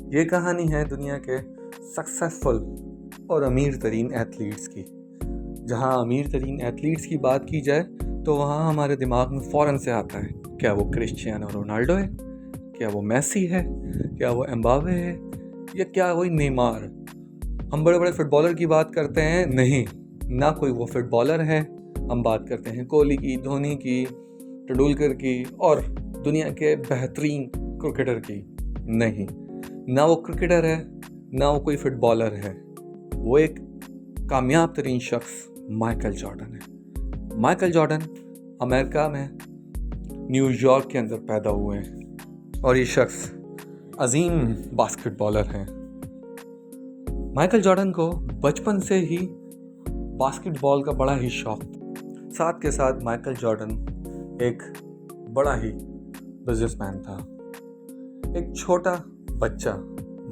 ये कहानी है दुनिया के सक्सेसफुल और अमीर तरीन एथलीट्स की। जहाँ अमीर तरीन एथलीट्स की बात की जाए तो वहाँ हमारे दिमाग में फ़ौरन से आता है, क्या वो क्रिस्टियानो रोनाल्डो है, क्या वो मेसी है, क्या वो एम्बावे है, या क्या वही नेमार। हम बड़े बड़े फुटबॉलर की बात करते हैं, नहीं, ना कोई वो फुटबॉलर है। हम बात करते हैं कोहली की, धोनी की, तेंदुलकर की और दुनिया के बेहतरीन क्रिकेटर की। नहीं, ना वो क्रिकेटर है, ना वो कोई फुटबॉलर है। वो एक कामयाब तरीन शख्स माइकल जॉर्डन है। माइकल जॉर्डन अमेरिका में न्यूयॉर्क के अंदर पैदा हुए हैं और ये शख्स अजीम बास्केटबॉलर हैं। माइकल जॉर्डन को बचपन से ही बास्केटबॉल का बड़ा ही शौक था। साथ के साथ माइकल जॉर्डन एक बड़ा ही बिजनेसमैन था। एक छोटा बच्चा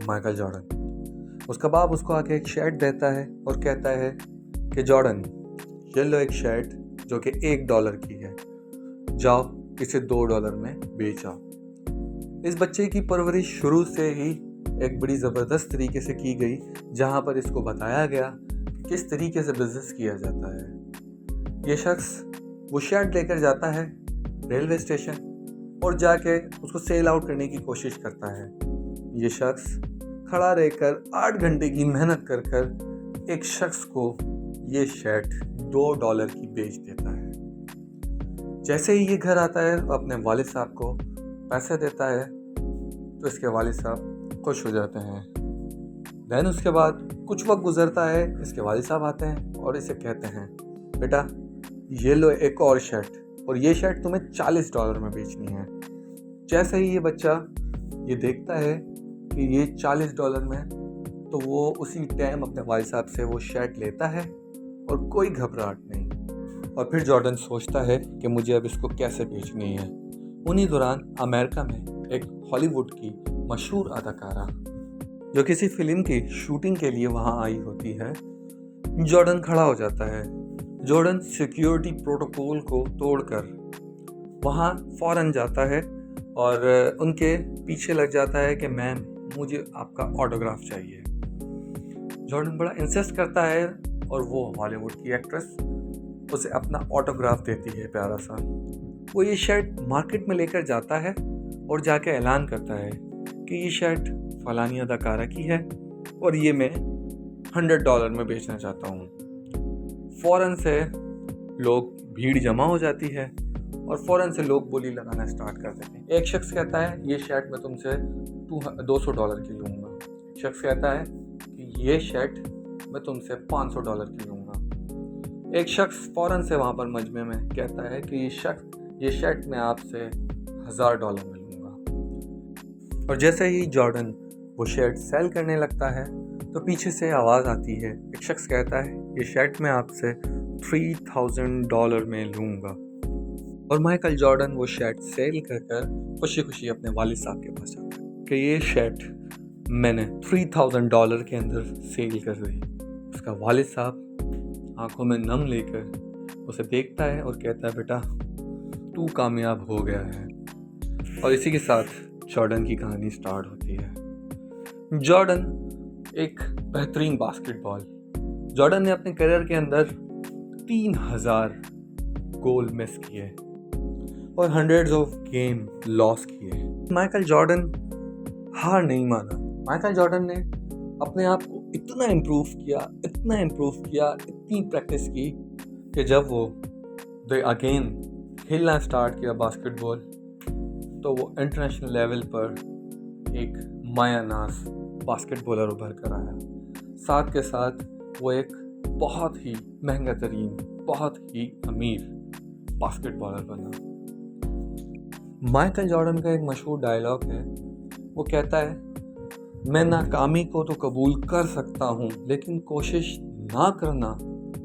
माइकल जॉर्डन, उसका बाप उसको आके एक शर्ट देता है और कहता है कि जॉर्डन, ये लो एक शर्ट जो कि $1 की है, जाओ इसे $2 में बेच आओ। इस बच्चे की परवरिश शुरू से ही एक बड़ी ज़बरदस्त तरीके से की गई, जहाँ पर इसको बताया गया कि किस तरीके से बिजनेस किया जाता है। ये शख्स वो शर्ट लेकर जाता है रेलवे स्टेशन और जाके उसको सेल आउट करने की कोशिश करता है। ये शख्स खड़ा रहकर 8 घंटे की मेहनत कर कर एक शख्स को ये शर्ट $2 की बेच देता है। जैसे ही ये घर आता है अपने वालिद साहब को पैसे देता है तो इसके वालिद साहब खुश हो जाते हैं। देन उसके बाद कुछ वक्त गुजरता है, इसके वालिद साहब आते हैं और इसे कहते हैं, बेटा ये लो एक और शर्ट, और ये शर्ट तुम्हें $40 में बेचनी है। जैसे ही ये बच्चा ये देखता है कि ये $40 में, तो वो उसी टाइम अपने वालिद साहब से वो शर्ट लेता है और कोई घबराहट नहीं। और फिर जॉर्डन सोचता है कि मुझे अब इसको कैसे बेचनी है। उन्हीं दौरान अमेरिका में एक हॉलीवुड की मशहूर अदाकारा जो किसी फिल्म की शूटिंग के लिए वहाँ आई होती है, जॉर्डन खड़ा हो जाता है। जॉर्डन सिक्योरिटी प्रोटोकॉल को तोड़कर वहाँ फ़ौरन जाता है और उनके पीछे लग जाता है कि मैम, मुझे आपका ऑटोग्राफ चाहिए। जॉर्डन बड़ा इंसिस्ट करता है और वो हॉलीवुड की एक्ट्रेस उसे अपना ऑटोग्राफ देती है प्यारा सा। वो ये शर्ट मार्केट में लेकर जाता है और जाके ऐलान करता है कि ये शर्ट फलानी अदाकारा की है और ये मैं $100 में बेचना चाहता हूँ। फ़ौरन से लोग भीड़ जमा हो जाती है और फ़ौरन से लोग बोली लगाना स्टार्ट कर देते हैं। एक शख्स कहता है ये शर्ट मैं तुमसे $200 की लूँगा। एक शख्स कहता है कि ये शर्ट मैं तुमसे $500 की लूँगा। एक शख्स फ़ौरन से वहाँ पर मजमे में कहता है कि ये शर्ट मैं आपसे $1000 में लूँगा। और जैसे ही जॉर्डन वो शर्ट सेल करने लगता है तो पीछे से आवाज़ आती है, एक शख्स कहता है ये शर्ट मैं आपसे $3000 में लूँगा। और माइकल जॉर्डन वो शर्ट सेल कर कर खुशी खुशी अपने वालिद साहब के पास जाता है कि ये शर्ट मैंने $3000 के अंदर सेल कर दी। उसका वालिद साहब आंखों में नम लेकर उसे देखता है और कहता है, बेटा तू कामयाब हो गया है। और इसी के साथ जॉर्डन की कहानी स्टार्ट होती है। जॉर्डन एक बेहतरीन बास्केटबॉल, जॉर्डन ने अपने करियर के अंदर 3000 गोल मिस किए और हंड्रेड्स ऑफ गेम लॉस किए। माइकल जॉर्डन हार नहीं माना। माइकल जॉर्डन ने अपने आप को इतना इम्प्रूव किया, इतनी प्रैक्टिस की कि जब वो अगेन खेलना स्टार्ट किया बास्केटबॉल, तो वो इंटरनेशनल लेवल पर एक मायानाज बास्केटबॉलर उभर कर आया। साथ के साथ वो एक बहुत ही महंगा तरीन, बहुत ही अमीर बास्केटबॉलर बना। माइकल जॉर्डन का एक मशहूर डायलॉग है, वो कहता है, मैं नाकामी को तो कबूल कर सकता हूँ लेकिन कोशिश ना करना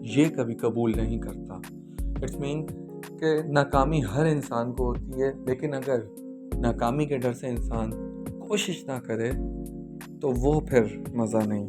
ये कभी कबूल नहीं करता। इट्स मीन कि नाकामी हर इंसान को होती है, लेकिन अगर नाकामी के डर से इंसान कोशिश ना करे तो वो फिर मज़ा नहीं।